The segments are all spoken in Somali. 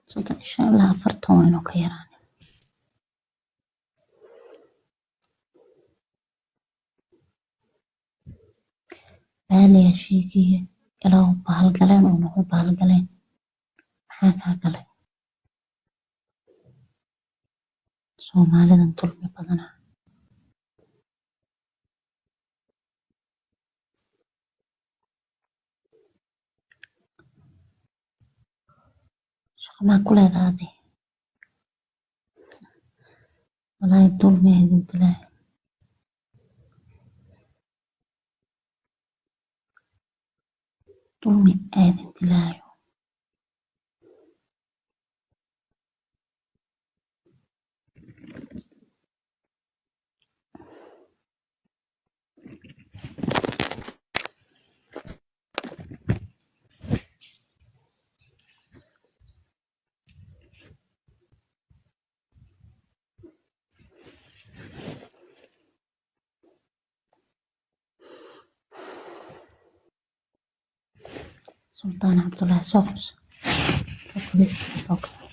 صدق إن شاء الله فرطوا وينو كيران بالي يا شيكي إلو بهالقلين ونقو بهالقلين محاكا قلين Soomaalidan dulmi badanaa shaqo maa ku leedahay adi walaahi dulmi aa idin dilaayo dulmi aa idin dilaayo Sultaan Cabdullaahi Sokos Sokodiskiisa soo kale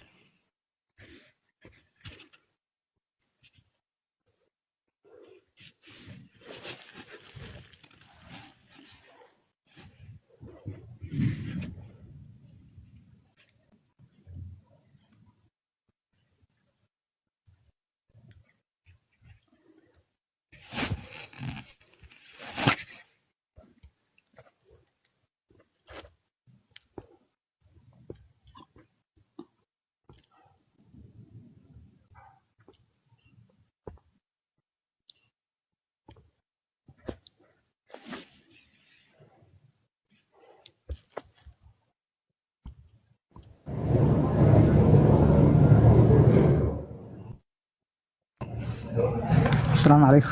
السلام عليكم.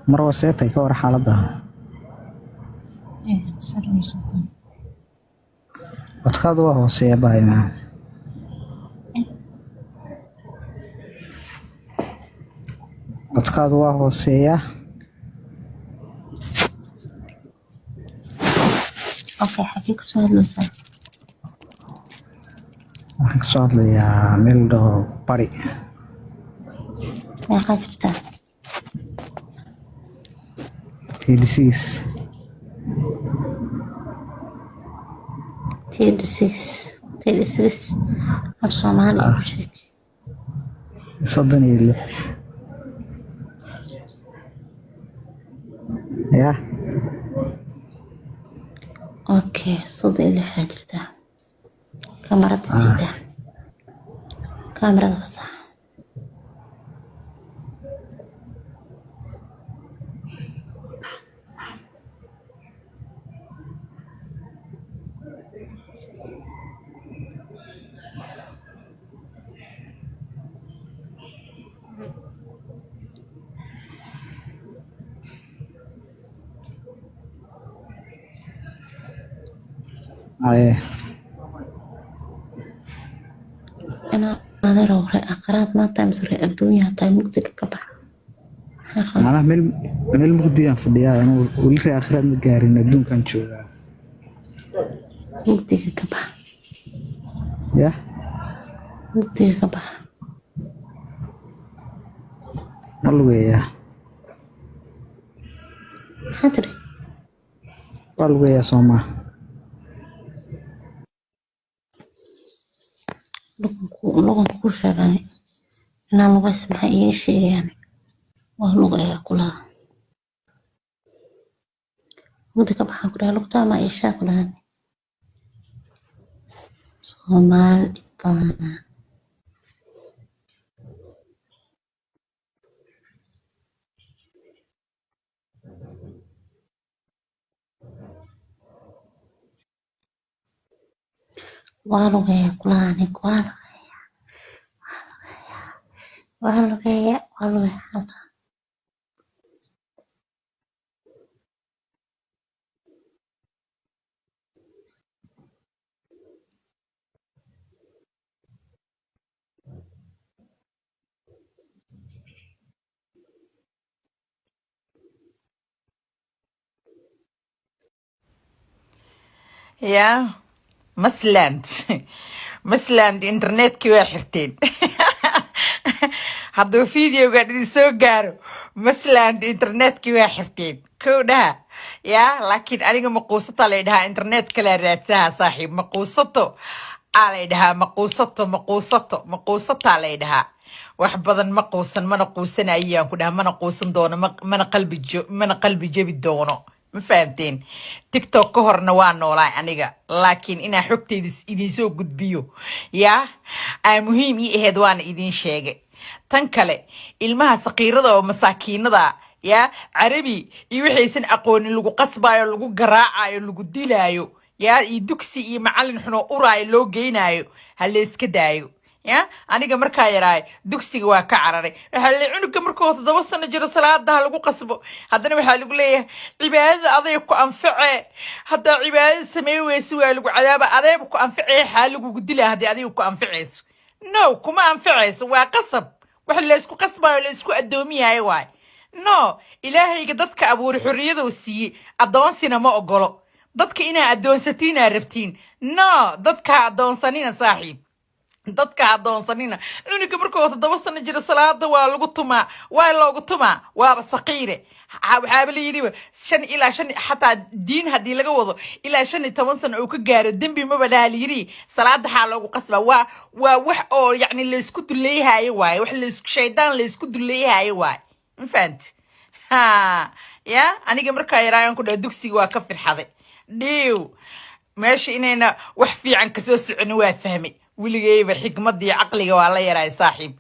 مروة سيتي كور حالتها Shalom Sultaan وتخذوا هو سيباي معه وتخذوا هو سيا okay xagee ka soo hadlaysaa waxaan ka soo hadlayaa meel dhaho bari meeqaa jirtaa TDCs TD6 af Soomaali u sheeg 36 ya okay 36 jirtaa kamarada sida kamarada fasax ay أنا هذا روح أقرأت ما تمسر الدنيا تاي مكتك كبح macnaha meel mugdiyaan fadhiyaa inuu weli aakhiraad ma gaarin adduunkan joogaa مكتك كبح ya مكتك كبح ma lugeeyaa حاضري waa lugeeyaa soomaa لغن كل شغاني أنا لغة اسمها إيه شيء يعني ولغة يا كلها مكتك كبح كلها لغة ما إيشا كلها صومال بانا ولغة يا كلها نك ولغة يا يا مسلاند مسلاند انترنتكي waa xirteen hadduu videoga idin soo gaaro masland internetkii waa xirteen kow dhaha yaa laakiin aniga maquusataa lay dhahaa internet kala raadsaha saaxiib maquusato aa lay dhahaa maquusataa lay dhahaa wax badan ma quusan mana quusanayaan ku dhaha mana quusan doono mana qalbi jebi doono ma fahamteen tiktok ka horna waa noolaa aniga laakiin inaa xogteyda idin soo gudbiyo yaa aa muhiim ii ahayd waana idin sheegay tan kale ilmaha saqiirada oo masaakiinada yaa carabi iyo waxaysan aqoonin lagu qasbaayo lagu garaacayo lagu dilaayo yaa iyo dugsi iyo macallin xuno uraayo loo geynayo ha la iska daayo يا أنا جمر كايراي دكسي وكعرري هل عنك جمر كوت دوسنا جرى صلاة ده لقو قصبه هذا بحال يقول لي عبادة أضيق أنفع هذا عبادة سماوي سوى لقو عذاب أضيق أنفع حال لقو قد له هذا أضيق أنفعس نو كما أنفعس وقصب وحلا يسكو قصبه ولا يسكو الدومية أي واي نو إلهي قدتك أبو الحرية وسي أدون سينما أقوله ضدك إنا أدون ستين عرفتين نو ضدك أدون سنين صاحب dadka adoonsanina cunuga markuu 7 sano jira salaada waa lagu tumaa waa loogu tumaa waa saqiire waxaaba la yiri 5 ilaa 5 xataa diin hadii laga wado ilaa 15 sano oo ka gaaro dambi ma bada la yiri salaada xaa loogu qasba waa wax oo yani la isku duleeyahay waay wax la isku shaydaan la isku duleeyahay waay ma fahanti ha ya aniga markaa yaraan ku dugsiga waa ka firxaday dhiiw meesha inayna wax fiican ka soo socon waa fahmay wiligayba xikmadii caqliga waa la yaray saaxiib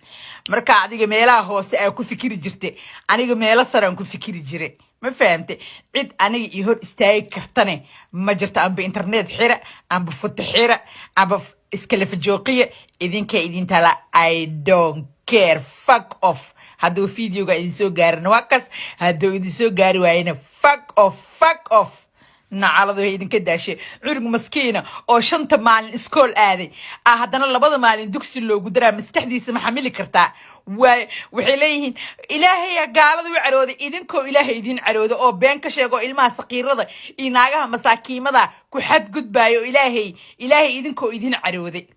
marka adiga meelaha hoose ay ku fikiri jirtay aniga meelo sare aan ku fikiri jiray ma fahamtay cid aniga ii hor istaagi kartane ma jirto amba internet xira amba foto xira amba iskala fajooqiya idin tala I don't care fuck off haduu videoga idin soo gaarin waa kas haduu idin soo gaari waayna fuck off nacaladu hay idinka daashay curug maskiina oo 5 maalin iskool aaday haddana 2 maalin dugsi loogu daraa maskaxdiisa ma xamili kartaa waxay leeyihiin ilaahay gaalada u carooday idinkoo ilaahay idin carooday oo been ka sheego ilmaha saqiirada iyo naagaha masaakiimada ku xad gudbaayo ilaahay idinkoo idin carooday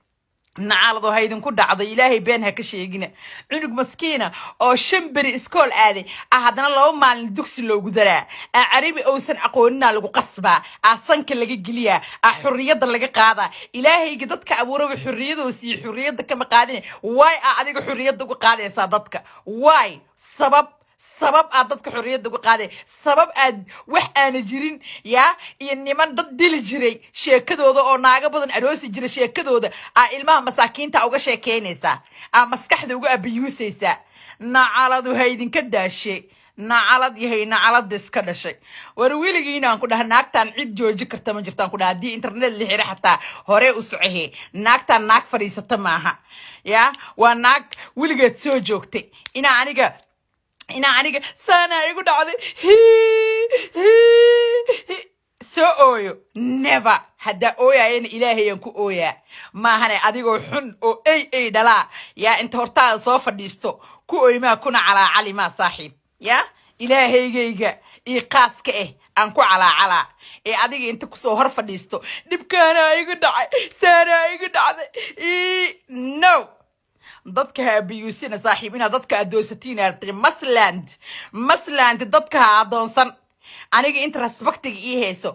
nacaladu hay idinku dhacday ilaahay been ha ka sheegina cunug maskiina oo 5 bari iskool aaday haddana 2 maalin dugsi loogu daraa carabi oosan aqoonina lagu qasbaa sanka laga geliya xurriyada laga qaada ilaahayga dadka abuuray xurriyadoosi xurriyada kama qaadin way adiga xurriyada ugu qaadaysa dadka way sabab aad dadka xurriyada ugu qaaday sabab aad wax aan jirin yaa iyo niman dad dili jiray sheekadooda oo naaga badan aroosi jiray sheekadooda ilmaha masaakiinta uga sheekeynaysa maskaxda uga abiyuusaysa nacaladu hay idinka daashay nacalad yahay nacalad iska dhashay war wiligiina aan ku dhahay naagtan cid jooji karta ma jirtaan ku dhahay hadii internet la xiriir xataa hore u socohe naagtan naag fariisata maaha yaa waa naag wiligeed soo joogtay ina aniga sana igu dhacday soo ooyo never hadda ooyayna ilaahayaan ku ooyaa maahane adigoo xun oo ay dhalaa yaa inta hortaada soo fadhiisto ku ooymaa kuna calaa cali ma saaxiib yaa ilaahayga ii qaaska aan ku calaa adiga inta ku soo hor fadhiisto dhibkaana igu dhacay sana igu dhacday no dadka abiyuusina saaxiibina dadka adoonsatiin artay masland dadka adoonsan aniga inta rasbaktiga ii heeso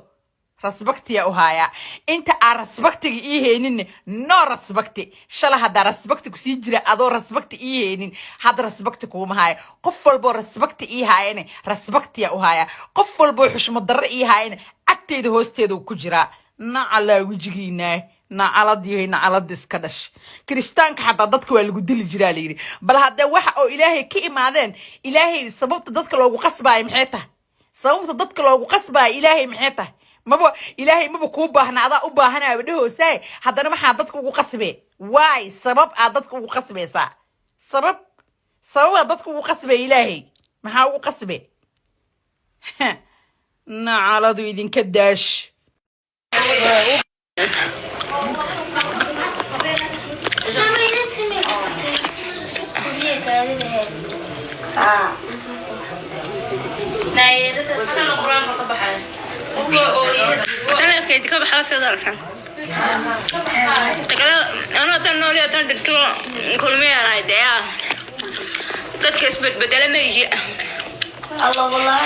rasbaktiya u haya inta rasbaktiga ii heenin no rasbakti shala hada rasbakti ku sii jira adoo rasbakti ii heenin hada rasbakti kuma haya qof walbo rasbakti ii hayane rasbaktiya u haya qof walbo xushmad darro ii hayane agteeda hoosteeda ku jira nacala wajigiina nacalad iska dhash kristaanka xataa dadka waa lagu dili jiraa la yiri bal hadda waxa oo ilaahay ka imaadeen ilaahay sababta dadka loogu qasbaayo maxay tahay sababta dadka loogu qasbaayo ilaahay maxay tahay ilaahay maba kuu baahna adaa u baahanaa dhahoosay haddana maxaa dadka ugu qasbee why sabab aad dadka ugu qasbaysaa sabab aad dadka ugu qasbay ilaahay maxaa ugu qasbee nacaladu idinka daash وصل القرآن بقى بحال كي تكب حاسة درسا تكلا أنا تنولي أتندتو كل مية أنا إديا تتكسبت بدل ما يجي الله والله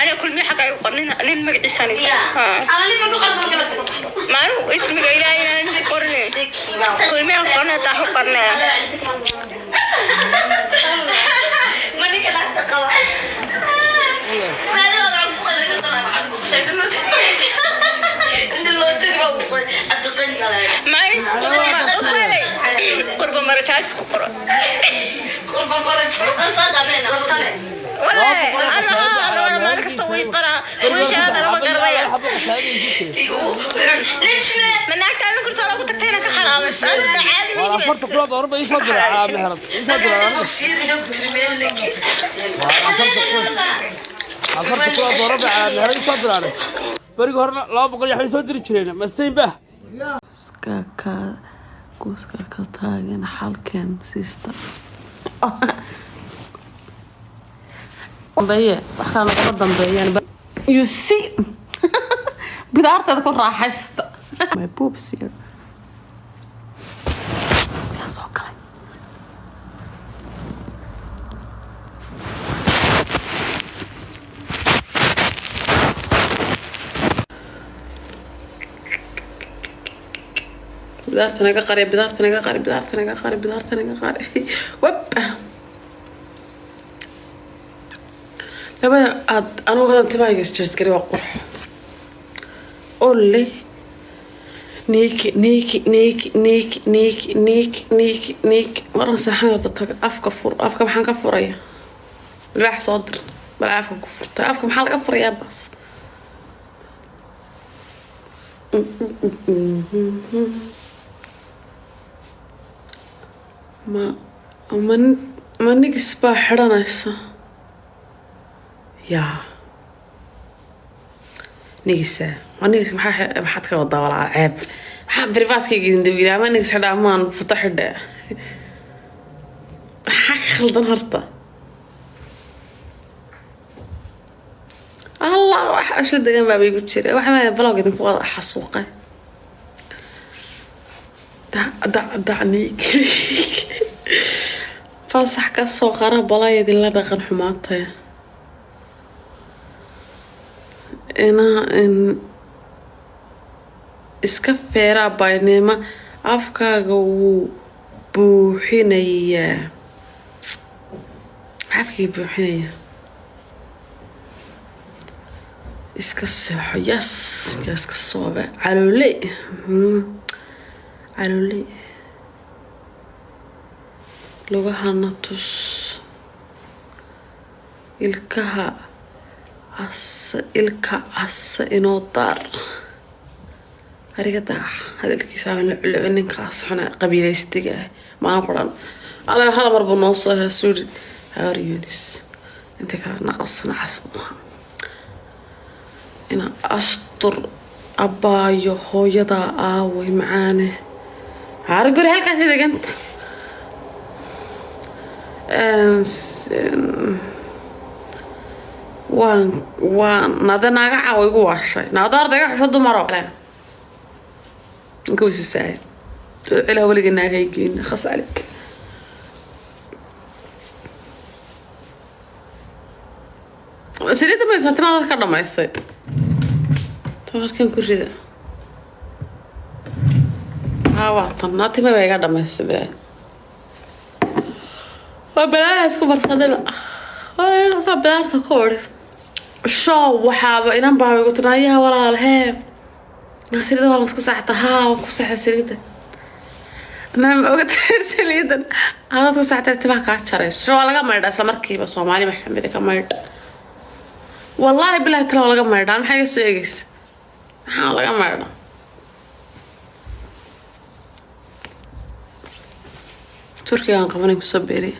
أنا كل مية حاجة يقرنين لين ما قدساني أنا لين ما قدسان كده ما هو اسمي قايلة أنا نقرني كل مية قرنة تاخو قرنة ما نيجي نحط قوة ما هذا وضع قوة قرب مرتاح قرب ولا أنا ما كستوي قرا وش هذا لما قرية من أكتر كنت أنا كنت تينا كحرام السنة عادي أنا فرت كل ضرب إيش هذا عامل هرب إيش هذا فرت كل ضرب عامل هرب إيش هذا بريق هرنا لا بقول يحيي صدري كرينا مسين به كا كوسكا كتاجن حالكن سيستا بيه waxaan uga dambeeyaan you see bidaartada ku raaxaysta my boobs here yaa soo galay bidaartanaga qari wab لما أنا وهذا انتباهي جست كري وقرح قول لي نيك مرة سحنا رتك أفك محن كفرية الواحد صدر بلا أفك كفرت أفك محل كفرية بس ما نيجس بحرنا هسه يا نيجسة ما نيجس محد كوضع ولا عيب محد بريفات كي ندوي ما نيجس حدا أمان فتح ده حق خلطن هرطة الله واحد أشد جنب بابي يقول شيء واحد ما بلاقي تنك واضح حسوقه دعنيك فصح كالسوقرة بلا يدي لا دقن حماتها إن إسكافيرا بينما أفكارو بوحينية عفكي بوحينية إسكاسوح يس إسكاسوبة علولي لغة نطس إلكها إلكا عص إنوطار هريكة هذا الكيسان لعنين كاس حنا قبيلة استجاه ما نقولن على هلا مرة بنوصها سوري هاريونس أنت كان نقصنا حسبها أنا أسطر أبايو هو يدا آوي معانه هارجور هالك هذا جنت وان ناقة عاوي قواشي نادار دقا شدو مرة لا نكوس الساعة إلا هو اللي قلنا هيجين خص عليك سريدة ما يسوى تما ذكرنا ما يصير تما كم كريدة واطن ناتي ما بيقعد ما يصير وبلا اسكو برصدنا صعب دارت كور شو وحابة إنام بابي قلت نايها ولا الهاب سريدة ولا مسكو ساعتها وكو ساعة سريدة أنا قلت سريدة أنا تو ساعتها تبع كاتشري شو ولا كمرد أصلا مركي بس ومالي محمد كمرد والله بالله ترى لقى مردان حاجة سيجس لقى مردان تركيا قبلنا كسبيري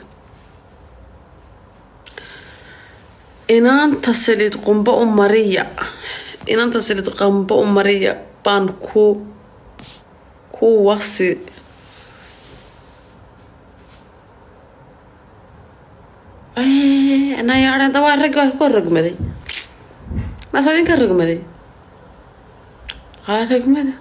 إن أنت سليت قنبة ماريا إن أنت سليت قنبة ماريا بان كو وصي أنا يا عرض دوار رجع كور رجمدي ما صادين كور رجمدي خلاص رجمدي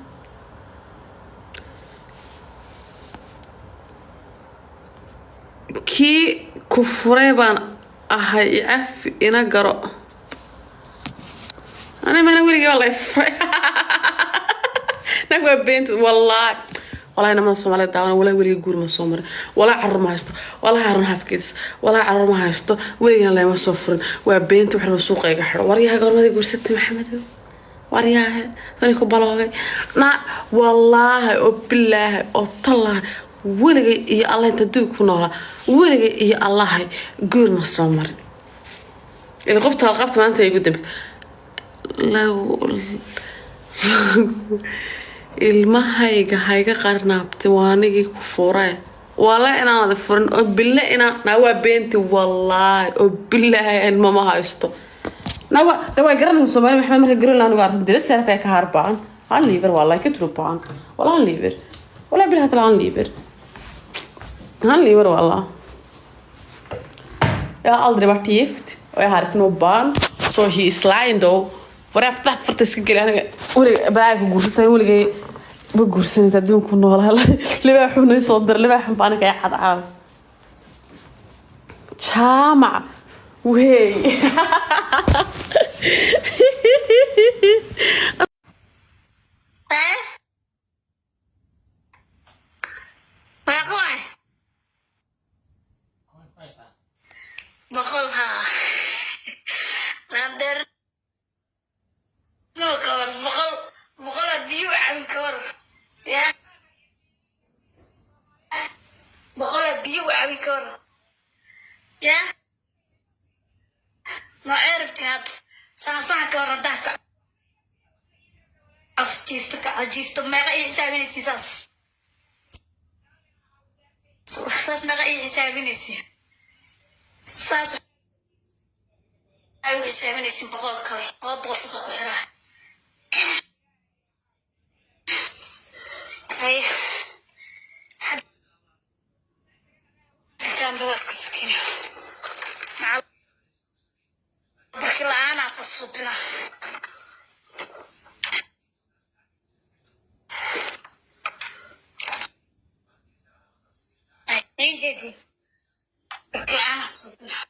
كي كفريبان أهاي عف إنا قرأ أنا ما نقول والله يفرق نقول بنت والله أنا ما صومالة داونا ولا ولي يقول ما صومر ولا عرّ ما هيستو ولا عرّ هافكيس ولا عرّ ما هيستو ولي أنا ما صفرن وبنت وحنا سوق يقحر وريها قال ما يقول ست محمد وريها تاني كبلاغي نا والله وبالله وطلع ولي يا الله أنت دوك نورا ولي يا الله قول ما صومر القبط ما أنت يقدمك لو ilmahayga hayga qarnaabtay waanigii ku furay wala inaan furin oo billa inaan waa beenti wallahi oo billahi ilma ma haysto nawa dawa garan Soomaali maxamed marka garan laanu gaarto dil saartay ka harbaan aan liver wallahi ka turubaan wala aan liver wala billahi taala aan liver wallahi jag har aldrig varit gift och jag har inte något barn så he is lying though ورافت فرت اسكيل انا ولي باعك غورتay ولي ba guursanayda adduunku noolaa libaaxuna soo dir libaaxan baan ka xad caaw jaamac wey بقولها نادر نو كور بقول ديو عم كور يا بقول ديو عم كور يا ما عرفت هاد ساسا كور داك أفتيفتك عجيفت ما غير يساوي ساس ما غير يساوي ساس أيوة يساوي بقول كلي ما بقول صغيرة أي حد كان بواسك سكينة مع بخيل أنا أصصبنا أي جدي بخيل أنا أصصبنا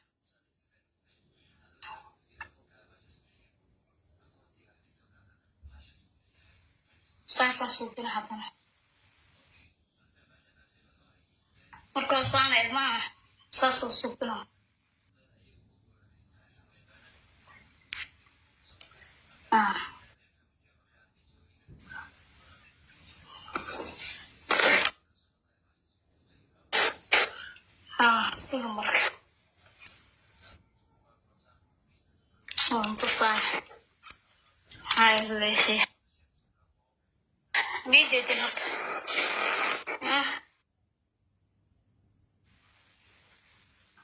ساسا سوبنا حبنا مركل صانع الماء ساسا سوبنا سيغ مرك انت صانع هاي اللي فيديو جنرت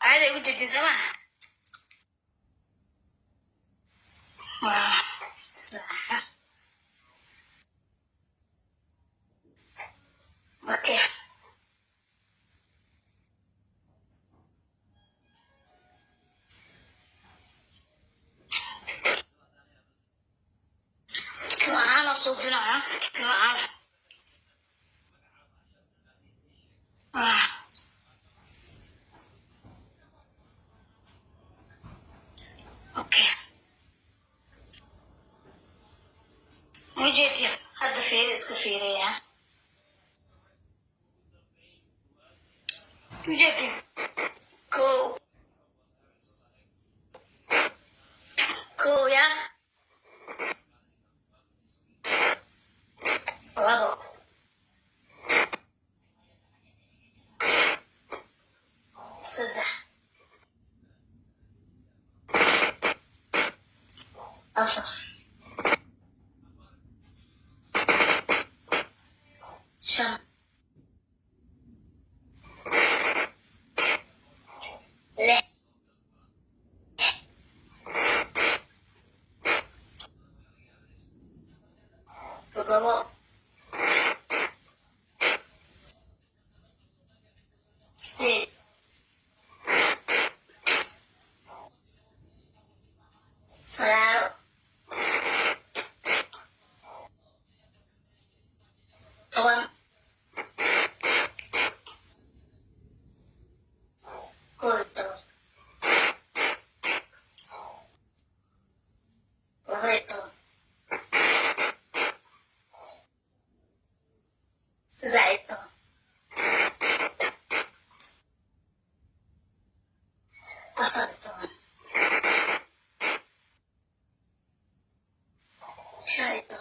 عادي يقول جدي سمع اوكي كمان صوفنا كمان اوكي وجيتي هذا فيرس كفيري يا وجيتي كو يا لابو صدح أفر شم لح تضوء ستيت سلام طبعا كورتو وغيتو زعيتو أخذتو شايتو